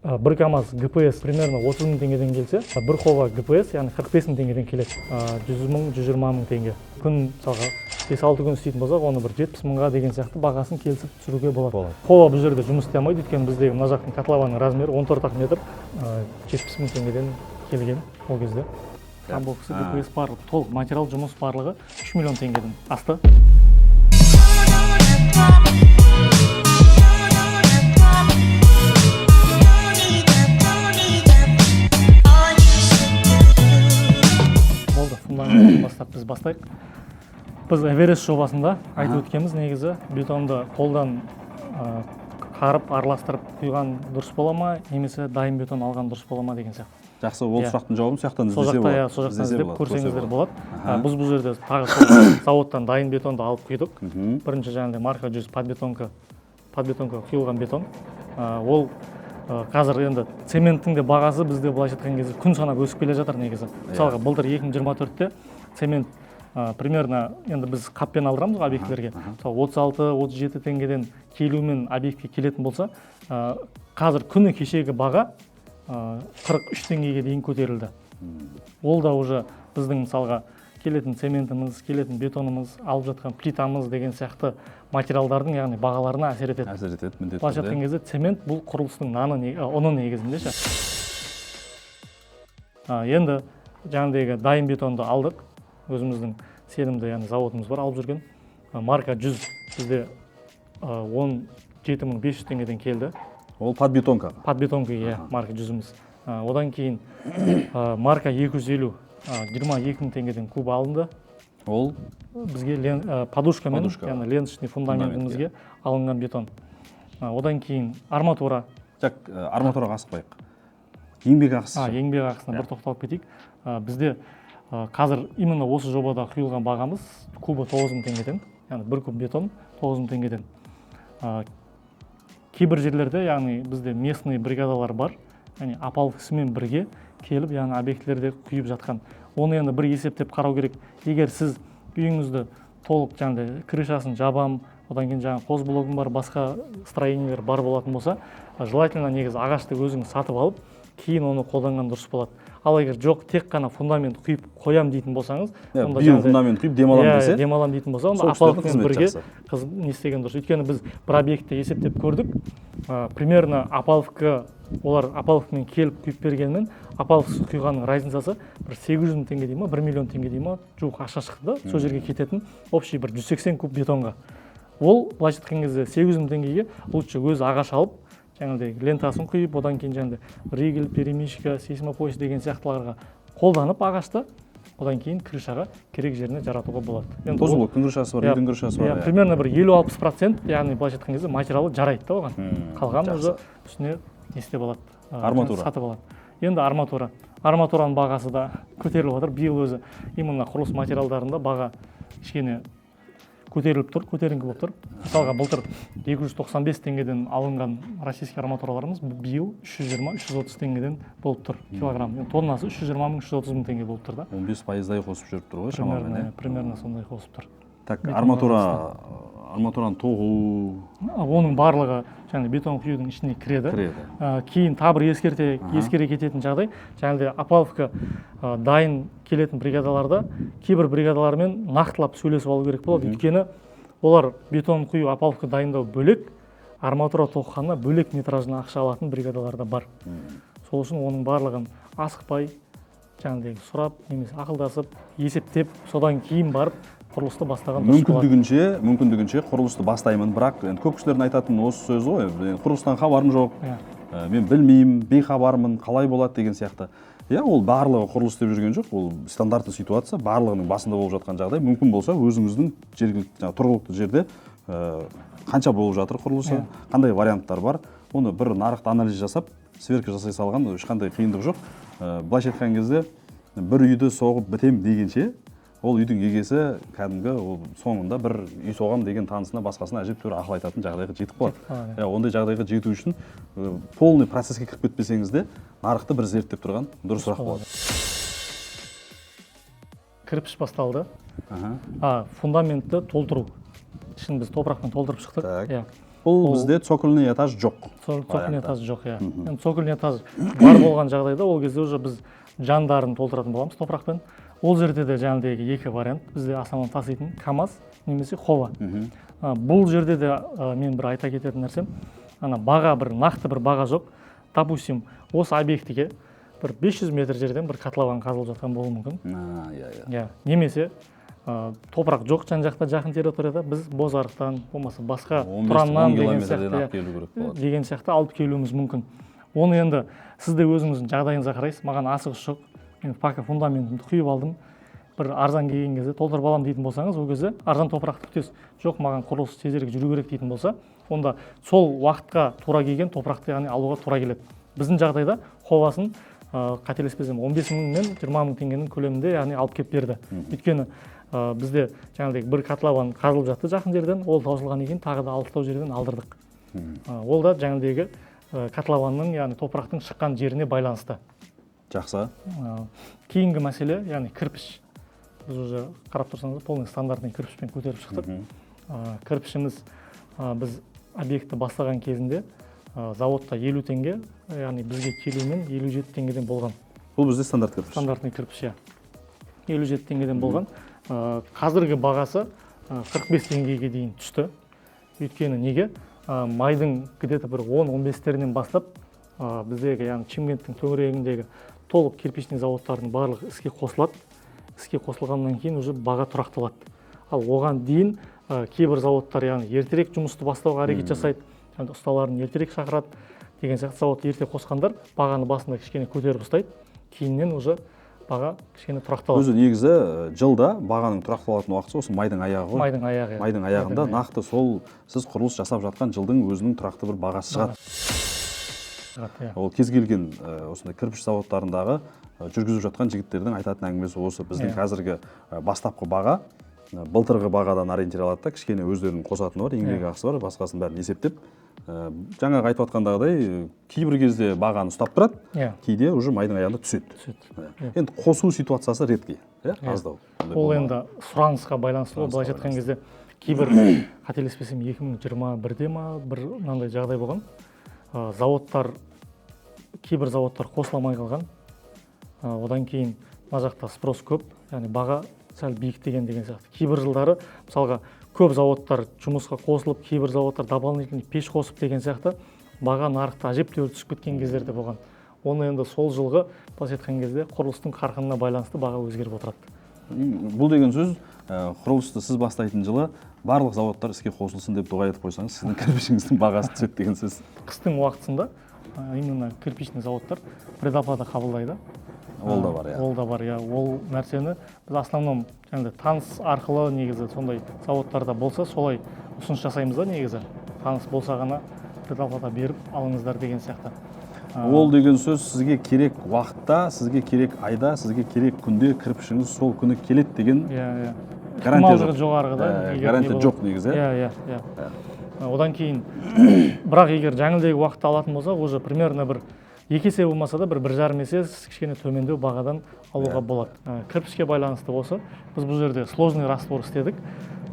бір КАМАЗ ГПС примерно 30 мың теңгеден келсе, бір қоға ГПС, яғни 45 мың теңгеден келеді. 100 мың, 120 мың теңге. Күн мысалға 5-6 күн істейтін болсақ, оны бір 70 мыңға деген сияқты бағасын келісіп түсіруге болады. Қоға бұл жерде жұмыс істей алмайды, өйткені біздегі мына жақтың котлованың размері 14 метр, 70 мың теңгеден келген ол кезде. Боксы ГПС барлығы, толық материал жұмыс барлығы 3 миллион теңгеден асты. Бастап біз бастайық. Біз Эверест жобасында айтып өткеніміз негізі бетонды қолдан қарып, араластырып құйған дұрыс бола ма, немесе дайын бетон алған дұрыс бола ма деген сияқты. Жақсы, ол сұрақтың жауабын сияқтан іздесе болады. Сол жақтан іздеп көрсеңіздер болады. Біз бұл жерде тағы заводтан дайын бетонды алып құйдық. Бірінші жаңағыдай марка 100 подбетонка құйылған бетон. Ол қазір енді цементтің де бағасы бізде былайша айтқан кезде күн санап өсіп келе жатыр негізі. Мысалға былтыр 2024-те цемент примерно енді біз қаппен алдырамыз объектілерге. 36-37 теңгеден келумен объектке келетін болса, қазір күні кешегі баға 43 теңгеге дейін көтерілді. Ол да уже біздің мысалға келетін цементіміз, келетін бетонымыз, алып жатқан плитамыз деген сияқты материалдардың, яғни бағаларына әсер етеді. Әсер етеді, міндетті түрде. Былайша айтқан кезде цемент бұл құрылыстың ұны негізінде ше. Енді жаңағыдегі дайын бетонды алдық. Өзіміздің сенімді, яғни заводымыз бар, алып жүрген. Марка 100 бізде 17.500 теңгеден келді. Ол подбетонка. Подбетонка, марка 100-іміз. Одан кейін марка 250 22 мың теңгеден куб алынды. Ол бізге подушкамен, яғни ленточный фундаментімізге алынған бетон. Одан кейін арматура. Арматураға асықпайық. Еңбек ақысы. Еңбек ақысына бір тоқталып кетейік. Бізде қазір именно осы жобада құйылған бағамыз кубы 9 мың теңгеден, яғни бір куб бетон 9 мың теңгеден. Кейбір жерлерде, яғни бізде местный бригадалар бар, яғни апалықсымен бірге келіп, яғни объектілерде құйып жатқан. Оны енді бір есептеп қарау керек. Егер сіз үйіңізді толық жаңағыдай крышасын жабам, одан кейін жаңағы қос блогым бар, басқа строениялар бар болатын болса, желательно негізі ағашты өзіңіз сатып алып, кейін оны қолданған дұрыс болады. Ал егер жоқ, тек қана фундамент құйып қоям дейтін болсаңыз, биыл фундамент құйып демалам десе, демалам дейтін болса, онда апалықпен бірге не істеген дұрыс. Өйткені біз бір объектте есептеп көрдік, примерно апалыққа олар апалықпен келіп құйып бергенмен, апалықсыз құйғанның разницасы бір 800 мың теңге дей ма, 1 миллион теңге дей ма, жуық ақша шықты. Сол жерге кететін общий бір 180 куб бетонға. Ол былайша айтқан кезде 800 мың теңгеге лучше өзі ағаш алып, жаңағыдай лентасын құйып, одан кейін жаңағыдай ригель, перемичка, сейсмопояс деген сияқтыларға қолданып ағашты, одан кейін крышаға керек жеріне жаратуға болады. Тозулықтың крышасы бар, үйдің крышасы бар. Примерно бір 50-60%, яғни былайша айтқан кезде материалы жарайды да оған. Қалған уже үстіне не істеп алады? Арматура. Сатып алады. Енді арматура. Арматураның бағасы да көтеріліп отыр. Биыл өзі именно құрылыс материалдарында баға кішкене көтеріліп тұр, көтеріңкі болып тұр. Мысалға былтыр 295 теңгеден алынған российский арматураларымыз биыл 320-330 теңгеден болып тұр килограмм. Тоннасы 320 мың, 330 мың теңге болып тұр да. 15%-дай қосып жүріп тұр ғой шамамен. Примерно сондай қосып тұр. Так, арматураны тоғу. Оның барлығы жаңағы бетон құюдың ішіне кіреді. Кейін табыр ескере кететін жағдай, жаңағыдай апаловка дайын келетін бригадаларда кейбір бригадалармен нақтылап сөйлесіп алу керек болады. Өйткені олар бетон құю, апаловка дайындау бөлек, арматура тоққанына бөлек метражына ақша алатын бригадаларда бар. Сол үшін оның барлығын асықпай, жаңағыдай сұрап, немесе ақылдасып, есептеп, содан кейін барып құрылысты бастаған дұрыс болады. Мүмкіндігінше құрылысты бастаймын, бірақ көп кісілердің айтатын осы сөз ғой, құрылыстан хабарым жоқ, мен білмеймін, бейхабармын, қалай болады деген сияқты. Ол барлығы құрылыс деп жүрген жоқ, ол стандартты ситуация, барлығының басында болып жатқан жағдай. Мүмкін болса өзіңіздің тұрғылықты жерде қанша болып жатыр құрылысы, қандай варианттар бар, оны бір нарықты анализ жасап, сверка жасай салған, ешқандай қиындық жоқ. Былайша айтқан кезде бір үйді соғып бітем дегенше, ол үйдің егесі кәдімгі соңында бір үй соғам деген танысына басқасына әжептәуір ақыл айтатын жағдайға жетіп қалады. Ондай жағдайға жету үшін полный процесске кіріп кетпесеңіз де нарықты бір зерттеп тұрған дұрысырақ болады. Кірпіш басталды. Фундаментті толтыру. Ішін біз топырақпен толтырып шықтық. бұл бізде цокольный этаж жоқ. Цокольный этаж жоқ, иә. Енді цокольный этаж бар болған жағдайда ол кезде уже біз жандарын толтыратын боламыз топырақпен. Ол жерде де жаңағыдегі екі вариант. Бізде основном таситын КАМАЗ немесе хова. Бұл жерде де мен бір айта кететін нәрсем, баға бір нақты бір баға жоқ. Допустим, осы объектіге бір 500 метр жерден бір котлован қазылып жатқан болуы мүмкін. Немесе топырақ жоқ жан-жақта жақын территорияда біз Бозарықтан, болмаса басқа Тұраннан деген сияқты алып келуіміз мүмкін. Оны енді сіз де өзіңіздің жағдайыңызға қарайсыз. Маған асығыс жоқ. Мен пока фундаментімді құйып алдым. Бір арзан келген кезде толтырып аламын дейтін болсаңыз, ол кезде арзан топырақты күтесіз. Жоқ, маған құрылыс тезірек жүру керек дейтін болса, онда сол уақытқа тура келген топырақты яғни алуға тура келеді. Біздің жағдайда ховасын қателеспесем 15 мың мен 20 мың теңгенің көлемінде яғни алып келіп берді. Өйткені бізде жаңағыдай бір котлован қазылып жатты жақын жерден, ол таусылғаннан кейін тағы да 6 жерден алдырдық. Ол да жаңағыдегі котлованның яғни топырақтың шыққан жеріне байланысты. Жақсы. Кейінгі мәселе, яғни кірпіш. Біз уже қарап тұрсаңыз, полный стандартный кірпішпен көтеріп шықтық. Кірпішіміз біз объектті бастаған кезінде заводта 50 теңге, яғни бізге келумен 57 теңгеден болған. Бұл бізде стандарт кірпіш. Стандартный кірпіш, 57 теңгеден болған. Қазіргі бағасы 45 теңгеге дейін түсті. Өйткені неге? Майдың где-то бір 10-15-терінен бастап біздегі, яғни Чимкенттің төңірегіндегі толық кирпичный заводтардың барлығы іске қосылады. Іске қосылғаннан кейін уже баға тұрақталады. Ал оған дейін кейбір заводтар яғни ертерек жұмысты бастауға әрекет жасайды, ұсталарын ертерек шақырады деген сияқты. Завод ерте қосқандар бағаны басында кішкене көтеріп ұстайды, кейіннен уже баға кішкене тұрақталады. Өзі негізі жылда бағаның тұрақталатын уақыты осы майдың аяғы ғой. Майдың аяғы. Майдың аяғында нақты сол сіз құрылыс жасап жатқан жылдың өзінің тұрақты бір бағасы шығады. Ол кез келген осындай кірпіш заводтарындағы жүргізіп жатқан жігіттердің айтатын әңгімесі осы. Біздің қазіргі бастапқы баға былтырғы бағадан ориентир алады да, кішкене өздерінің қосатыны бар, еңбек ақысы бар, басқасын бәрін есептеп. Жаңағы айтып жатқандағыдай кейбір кезде бағаны ұстап тұрады, кейде уже майдың аяғында түседі. Енді қосу ситуациясы редкий, аздау. Ол енді сұранысқа байланысты ғой. Былайша айтқан кезде кейбір қателеспесем 2021-де ма бір мынандай жағдай болған. Кейбір заводтар қосыламай қалған. Одан кейін мына жақта спрос көп, яғни баға сәл биіктеген деген сияқты. Кейбір жылдары мысалға көп заводтар жұмысқа қосылып, кейбір заводтар дополнительный пеш қосып деген сияқты баға нарықта әжептәуір түсіп кеткен кездерде болған. Оны енді сол жылғы былайша айтқан кезде құрылыстың қарқынына байланысты баға өзгеріп отырады. Бұл деген сөз құрылысты сіз бастайтын жылы барлық заводтар іске қосылсын деп дұға етіп қойсаңыз, сіздің кірпішіңіздің бағасы түседі деген сөз. Қыстың уақытысында именно кирпичный заводтар предоплата қабылдайды. Ол да бар, Ол да бар, ол нәрсені біз основном таныс арқылы негізі сондай заводтарда болса, солай ұсыныс жасаймыз да негізі. Таныс болса ғана предоплата беріп алыңыздар деген сияқты. Ол деген сөз сізге керек уақытта, сізге керек айда, сізге керек күнде кірпішіңіз сол күні келеді деген гарантия жоқ. Гарантия жоқ негізі. Одан кейін, бірақ егер жаңылдегі уақытты алатын болса, уже примерно бір 2 есе болмаса да бір 1,5 есе кішкене төмендеу бағадан алуға болады. Кірпішке байланысты осы. Біз бұл жерде сложный раствор істедік.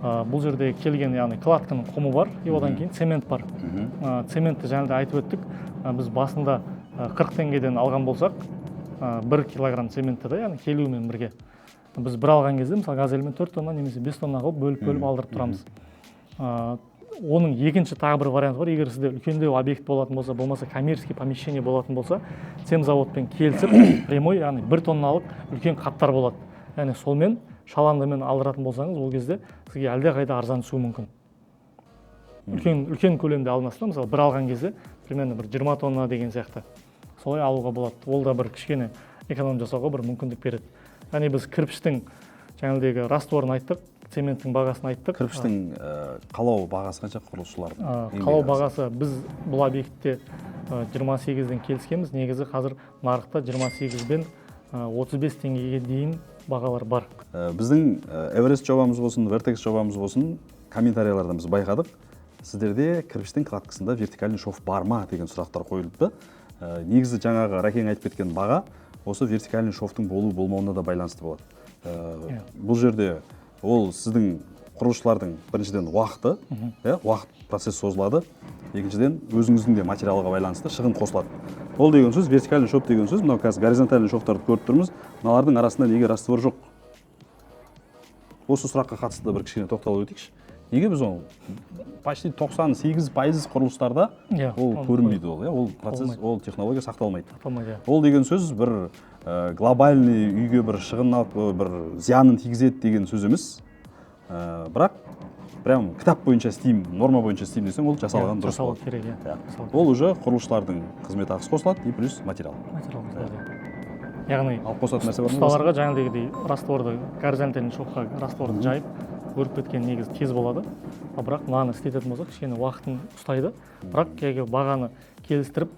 Бұл жерде келген, яғни кладканың құмы бар, одан кейін цемент бар. Цементті жаңылда айтып өттік. Біз басында 40 теңгеден алған болсақ, 1 килограмм цементті да, яғни келуімен бірге. Біз бір алған кезде, мысалы газельмен 4 тонна немесе 5 тонна қылып бөліп алдырып тұрамыз. Оның екінші тағы бір вариант бар. Егер сізде үлкендеу объект болатын болса, болмаса коммерческий помещение болатын болса, цемзаводпен келісіп, прямой, яғни 1 тонналық үлкен қаптар болады. Яғни солмен, шаландымен алдыратын болсаңыз, ол кезде сізге әлде қайда арзан түсуі мүмкін. Үлкен көлемде алынасыз, мысалы бір алған кезде, примерно бір 20 тонна деген сияқты. Солай алуға болады. Ол да бір кішкене эконом жасауға бір мүмкіндік береді. Яғни біз кірпіштің жаңылдегі растворын айттық, цементтің бағасын айттық. Кірпіштің қалау бағасы қанша құрылысшылардың? Қалау бағасы біз бұл объектте 28-ден келіскенбіз. Негізі қазір нарықта 28 бен 35 теңгеге дейін бағалар бар. Біздің Эверест жобамыз болсын, Vertex жобамыз болсын, комментариялардан біз байқадық. Сіздерде кірпіштің кладкасында вертикальный шов бар ма деген сұрақтар қойылыпты. Негізі жаңағы Рәкең айтып кеткен баға осы вертикальный шовтың болу болмауына да байланысты болады. Бұл жерде ол сіздің құрылысшылардың біріншіден уақыты, уақыт процесс созылады. Екіншіден өзіңіздің де материалға байланысты шығын қосылады. Ол деген сөз вертикальный шов деген сөз, мынау қазір горизонтальный шовтарды көріп тұрмыз. Мыналардың арасында неге раствор жоқ? Осы сұраққа қатысты бір кішкене тоқталып өтейікші. Неге біз ол почти 98% құрылыстарда ол көрінбейді ол, ол процесс, ол технология сақталмайды. Ол деген сөз бір глобальный үйге бір шығын алып, бір зиянын тигізеді деген сөз емес. Бірақ прям кітап бойынша істеймін, норма бойынша істеймін десең, ол жасалған дұрыс болады. Ол уже құрылысшылардың қызмет ақысы қосылады и плюс материал. Яғни алып қосатын нәрсе бар ма? ұсталарға жаңағыдей растворды, горизонтальный шовқа растворды жайып өріп кеткен негізі тез болады. Бірақ мынаны істететін болса, кішкене уақытын ұстайды. Бірақ егер бағаны келістіріп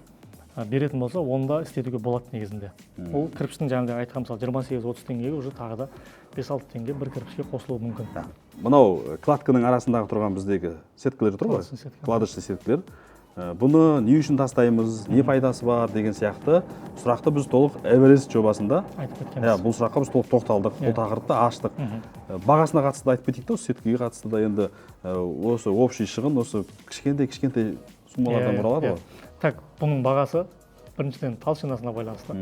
беретін болса, онда істетуге болады негізінде. Ол кірпіштің жаңағыдай айтқан мысалы 28-30 теңгеге уже тағы да 5-6 теңге бір кірпішке қосылуы мүмкін. Мынау кладканың арасындағы тұрған біздегі сеткалар тұр ғой, кладочный сеткалар. Бұны не үшін тастаймыз, не пайдасы бар деген сияқты сұрақты біз толық Эверест жобасында айтып кеткенбіз. Бұл сұраққа біз толық тоқталдық, бұл тақырыпты аштық. Бағасына қатысты да айтып кетейік те, осы сеткаға қатысты да енді осы общий шығын осы кішкентай суммалардан құралады ғой. Так, бұның бағасы біріншіден толщинасына байланысты.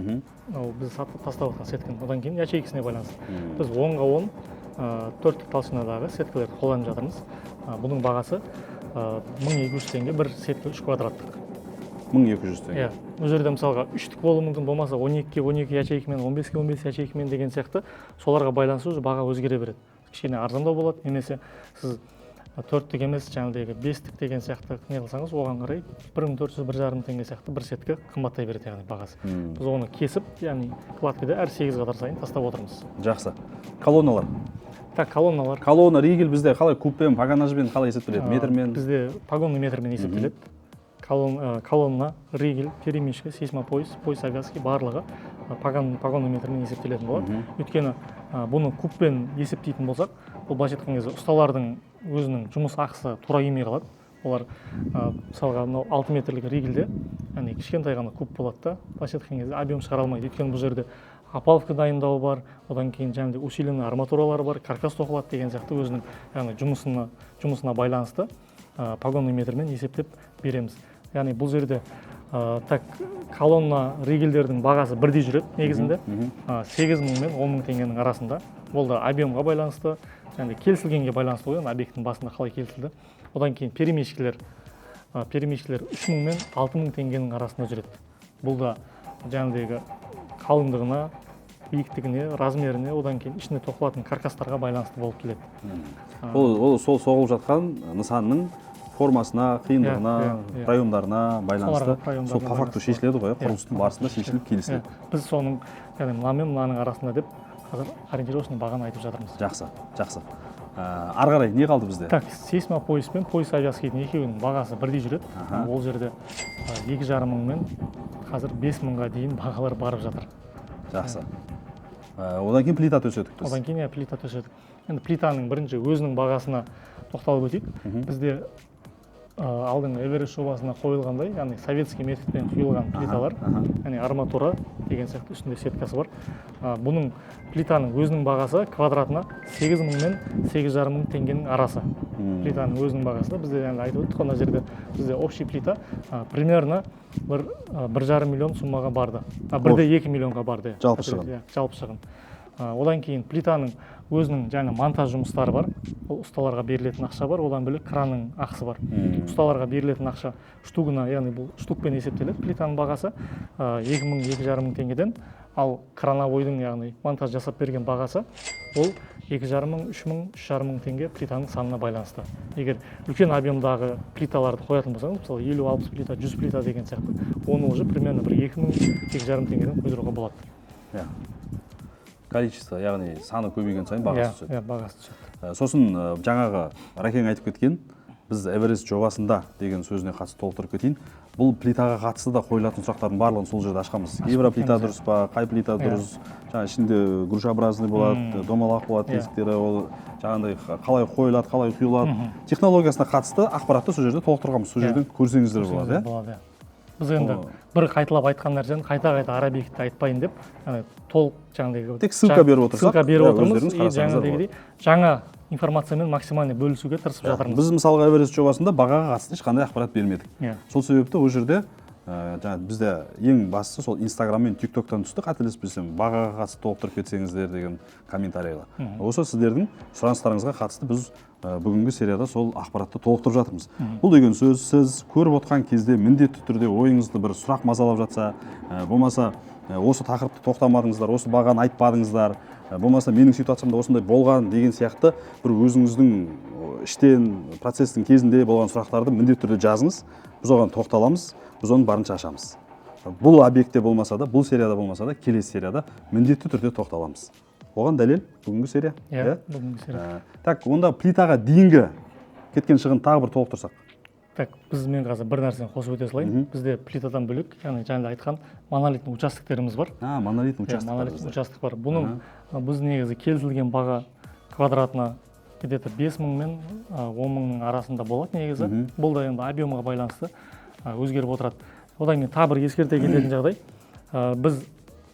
Біз сатып тастап отқан сетканың, одан кейін ячейкасына байланысты. Біз 10-ға 10 төрттік толщинадағы сеткаларды қолданып жатырмыз. Бұның бағасы 1200 теңге бір сетка 3 квадраттық. 1200 теңге. Бұл жерде мысалға 3-тік болуы мүмкін, болмаса 12-ге 12 ячейкамен, 15-ге 15 ячейкамен деген сияқты соларға байланысты баға өзгере береді. Кішкене арзандау болады, немесе сіз 4-тік емес, жаңағыдегі 5-тік деген сияқты не қылсаңыз, оған қарай 1400-1,5 теңге сияқты бір сетка қымбаттай береді яғни бағасы. Біз оны кесіп, яғни кладкада әр 8 қадар сайын тастап отырмыз. Жақсы. Колонналар. Так, колонналар. Колонна, ригель бізде қалай куппен, погонажбен қалай есептеледі? Метрмен? Бізде погонный метрмен есептеледі. Колонна, ригель, перемешка, сейсмопояс, пояс обвязки барлығы погонный метрмен есептелетін болады. Өйткені бұны кубпен есептейтін болсақ, бұл былайша айтқан кезде ұсталардың өзінің жұмыс ақысы тура келмей қалады. Олар мысалға 6 метрлік ригельде кішкентай ғана куб болады да, былайша айтқан кезде объем шығара алмайды. Өйткені бұл жерде опаловка дайындау бар, одан кейін жаңағыдай усиленный арматуралар бар, каркас тоқылады деген сияқты өзінің жұмысына байланысты погонный метрмен есептеп береміз. Яғни бұл жерде колонна ригельдердің бағасы бірдей жүреді негізінде, 8.000 мен 10.000 теңгенің арасында. Ол да объемға байланысты, келісілгенге байланысты ғой, объекттің басында қалай келісілді. Одан кейін перемешкілер 3.000 мен 6.000 теңгенің арасында жүреді. Бұл да жаңағыдегі қалыңдығына, биіктігіне, размеріне, одан кейін ішіне тоқылатын каркастарға байланысты болып келеді. Ол сол соғылып жатқан нысанның формасына, қиындығына, проемдарына байланысты, сол по факту шешіледі ғой, құрылыстың барысында шешіліп келісіледі. Біз соның мынаның арасында деп қазір ориентировочный бағаны айтып жатырмыз. Жақсы. Ары қарай не қалды бізде? Так, сейсмопояс пен пояс обвязканың екеуінің бағасы бірдей жүреді. Ол жерде 2,5 мен қазір 5.000-ға дейін бағалар барып жатыр. Жақсы. Одан кейін плита төседік біз. Одан кейін плита төседік. Енді плитаның бірінші өзінің бағасына тоқталып өтейік. Бізде алдыңғы Эверест жобасына қойылғандай, яғни советский методпен құйылған плиталар, яғни арматура деген сияқты үстінде сеткасы бар. Бұның плитаның өзінің бағасы квадратына 8.000 мен 8.500 теңгенің арасы. Плитаның өзінің бағасы да бізде айтып өттік, ана жерде бізде общий плита примерно 1,5 миллион суммаға барды. 1,2 миллионға барды. Жалпы шығын. Одан кейін плитаның өзінің монтаж жұмыстары бар. Ол ұсталарға берілетін ақша бар, одан бөлек кранның ақысы бар. Ұсталарға берілетін ақша штугына, яғни бұл штукпен есептеледі. Плитаның бағасы 2.000-2,5 теңгеден, ал крановойдың, яғни монтаж жасап берген бағасы ол 2.500, 3.000, 3.500 теңге плитаның санына байланысты. Егер үлкен объемдағы плиталарды қоятын болсаңыз, мысалы 50-60 плита, 100 плита деген сияқты, оны уже примерно 2.000, 2.500 теңгеден қойдыруға болады. Количество, яғни саны көбейген сайын бағасы түседі. Бағасы түседі. Сосын жаңағы Рәкең айтып кеткен, біз Эверест жобасында деген сөзіне қатысты толықтырып кетейін. Бұл плитаға қатысты да қойылатын сұрақтардың барлығын сол жерде ашқанбыз. Кейбір плита дұрыс па, қай плита дұрыс, ішінде грушообразный болады, домалақ болады, тесіктері, ол жаңағындай қалай қойылады, қалай құйылады. Технологиясына қатысты ақпаратты сол жерде толықтырғанбыз. Сол жерден көрсеңіздер болады. Біз енді бір қайталап айтқан нәрсені қайта-қайта ара-бекітті айтпайын деп, толық жаңағыдегі тек ссылка беріп отырсақ, жаңа информациямен максимально бөлісуге тырысып жатырмыз. Біз мысалға Эверест жобасында бағаға қатысты ешқандай ақпарат бермедік. Сол себепті ол жерде жаңа бізде ең бастысы сол Инстаграм мен ТикТоктан түсті, қателеспесем, бағаға қатысты толықтырып кетсеңіздер деген комментарийға. Осы сіздердің сұраныстарыңызға қатысты біз бүгінгі серияда сол ақпаратты толықтырып жатырмыз. Бұл деген сөз, сіз көріп отқан кезде міндетті түрде ойыңызды бір сұрақ мазалап жатса, болмаса осы тақырыпты тоқтамадыңыздар, осы бағаны айтпадыңыздар, болмаса менің ситуациямда осындай болған деген сияқты бір өзіңіздің іштен процестің кезінде болған сұрақтарды міндетті түрде жазыңыз. Біз оған тоқталамыз, біз оны барынша ашамыз. Бұл объектте болмаса да, бұл серияда болмаса да, келесі серияда міндетті түрде тоқталамыз. Оған дәлел бүгінгі серия. Бүгінгі серия. Так, онда плитаға дейінгі кеткен шығын тағы бір толықтырсақ. Так, мен қазір бір нәрсені қосып өте салайын. Бізде плитадан бөлек, яғни жаңа айтқан монолитный участоктеріміз бар. Монолитный участок. Монолитный участок бар. Бұның біз негізі келтірілген баға квадратына где-то 5.000 мен 10.000 арасында болады негізі. Бұл да енді объемға байланысты өзгеріп отырады. Одан кейін тағы бір ескерте кететін жағдай, біз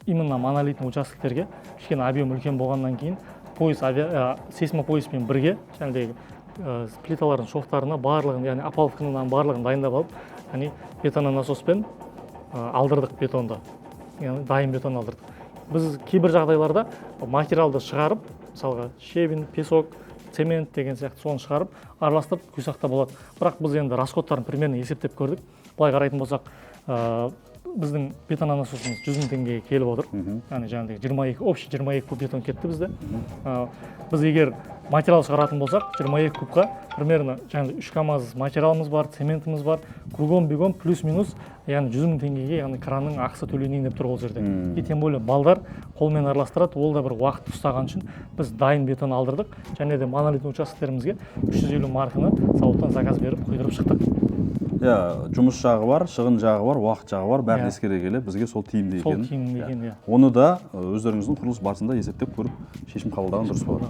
именно монолитный участоктерге кішкене объем үлкен болғаннан кейін сейсмопояспен бірге жаңағыдай плиталардың шовтарына барлығын, яғни опалубканың барлығын дайындап алып, яғни бетононасоспен алдырдық бетонды, яғни дайын бетон алдырдық. Біз кейбір жағдайларда материалды шығарып, мысалға щебень, песок, цемент деген сияқты соны шығарып, араластырып құйсақта болады. Бірақ біз енді расходтарын примерно есептеп көрдік. Былай қарайтын болсақ, біздің бетононасосымыз 100.000 теңгеге келіп отыр. Яғни жаңағыдай общий 22 куб бетон кетті бізде. Біз егер материал шығаратын болсақ, 22 кубқа примерно жаңағыдай 3 КАМАЗ материалымыз бар, цементіміз бар, кругом-бегом плюс-минус, яғни 100.000 теңгеге, яғни кранның ақысы төленейін деп тұр ол жерде. И тем более балдар қолмен араластырады, ол да бір уақыт ұстаған үшін біз дайын бетон алдырдық, және де монолитный участоктерімізге 350 марканы зауыттан заказ беріп құйдырып шықтық. Жұмыс жағы бар, шығын жағы бар, уақыт жағы бар, бәрін ескере келе бізге сол тиімді екен. Оны да өздеріңіздің құрылыс барысында есептеп көріп шешім қабылдаған дұрыс болады.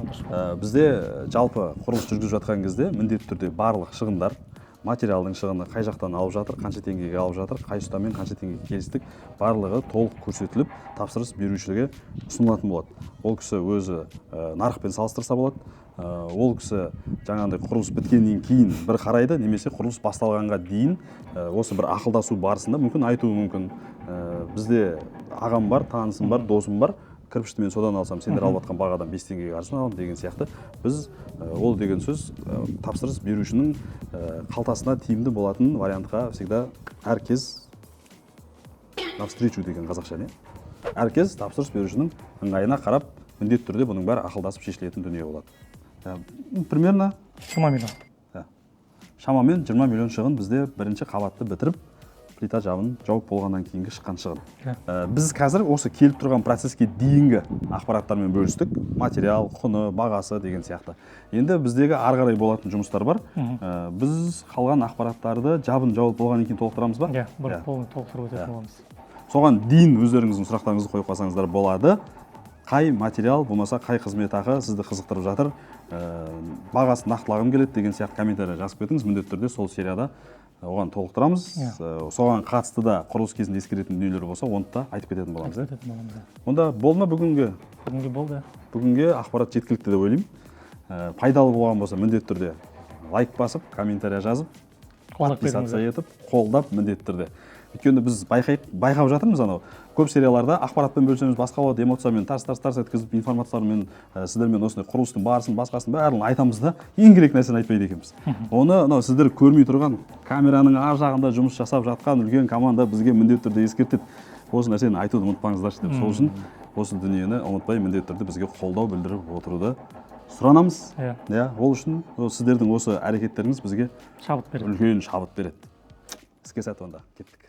Бізде жалпы құрылыс жүргізіп жатқан кезде міндетті түрде барлық шығындар, материалдың шығыны қай жақтан алып жатыр, қанша теңгеге алып жатыр, қай ұстамен қанша теңгеге келістік, барлығы толық көрсетіліп тапсырыс берушіге ұсынылатын болады. Ол кісі өзі нарықпен салыстырса болады. Ол кісі жаңағындай құрылыс біткеннен кейін бір қарайды, немесе құрылыс басталғанға дейін осы бір ақылдасу барысында мүмкін айтуы мүмкін. Бізде ағам бар, танысым бар, досым бар, кірпішті мен содан алсам, сендер алып жатқан бағадан 5 теңгеге қарсын аламын деген сияқты. Біз ол деген сөз тапсырыс берушінің қалтасына тиімді болатын вариантқа всегда әркез навстречу деген қазақша не? Әркез тапсырыс берушінің ыңғайына қарап, міндетті түрде бұның бәрі ақылдасып шешілетін дүние болады. Примерно 20 миллион. Шамамен 20 миллион шығын бізде бірінші қабатты бітіріп, плита жабын жауып болғаннан кейінгі шыққан шығын. Біз қазір осы келіп тұрған процеске дейінгі ақпараттармен бөлістік, материал, құны, бағасы деген сияқты. Енді біздегі ары қарай болатын жұмыстар бар. Біз қалған ақпараттарды жабын жауып болғаннан кейін толықтырамыз ба? Бір толықтырып өтетін боламыз. Соған дейін өздеріңіздің сұрақтарыңызды қойып қалсаңыздар болады. Қай материал, болмаса қай қызмет ақы сізді қызықтырып жатыр, бағасын нақтылағым келеді деген сияқты комментарий жазып кетіңіз. Міндетті түрде сол серияда оған толықтырамыз. Соған қатысты да құрылыс кезінде ескеретін дүниелер болса, оны да айтып кететін боламыз. Онда болды ма бүгінгі? Бүгінге болды. Бүгінге ақпарат жеткілікті деп ойлаймын. Пайдалы болған болса, міндетті түрде лайк басып, комментарий жазып, подписация етіп, қолдап міндетті түрде. Өйткені біз байқап жатырмыз анау. Көп серияларда ақпаратпен бөлсеміз басқа болады, эмоциямен тарс еткізіп, информациялармен сіздермен осындай құрылыстың барысын, басқасын бәрін айтамыз да, ең керек нәрсені айтпайды екенбіз. Оны сіздер көрмей тұрған камераның ар жағында жұмыс жасап жатқан үлкен команда бізге міндетті түрде ескертеді. Осы нәрсені айтуды ұмытпаңыздаршы деп. Сол үшін осы дүниені ұмытпай міндетті түрде бізге қолдау білдіріп отыруды сұранамыз. Ол үшін сіздердің осы әрекеттеріңіз бізге үлкен шабыт береді. Іске сәт онда кеттік.